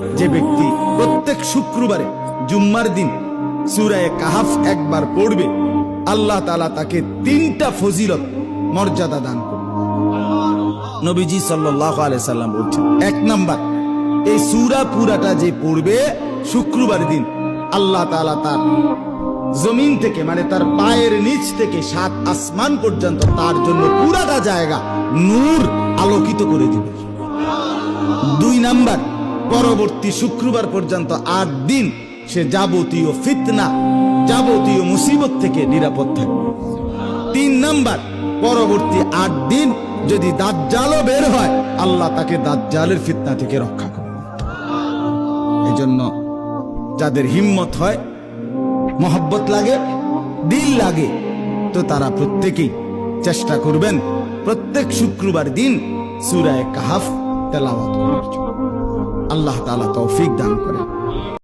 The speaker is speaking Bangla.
যে ব্যক্তি প্রত্যেক শুক্রবারে জুম্মার দিন সূরা কাহাফ একবার পড়বে, আল্লাহ তাআলা তাকে 3টা ফজিলত মর্যাদা দান করবে। নবীজি সাল্লাল্লাহু আলাইহি সাল্লাম বলছেন, 1 নাম্বার, এই সূরা পুরাটা যে পড়বে শুক্রবার দিন, আল্লাহ তাআলা তার জমিন থেকে মানে তার পায়ের নিচ থেকে 7 আসমান পর্যন্ত তার জন্য পুরাটা জায়গা নূর আলোকিত করে দিবে। 2 নাম্বার, পরবর্তী শুক্রবার পর্যন্ত 8 দিন সে যাবতীয় ফিতনা, যাবতীয় মুসিবত থেকে নিরাপদ থাকবে। 3 নাম্বার, পরবর্তী 8 দিন যদি দাজ্জালও বের হয়, আল্লাহ তাকে দাজ্জালের ফিতনা থেকে রক্ষা করবে। এজন্য যাদের হিম্মত হয়, মহব্বত লাগে, দিল লাগে, তো তারা প্রত্যেকেই চেষ্টা করবেন প্রত্যেক শুক্রবার দিন সূরা কাহাফ তেলাওয়াত করার জন্য। আল্লাহ তাআলা তৌফিক দান করেন।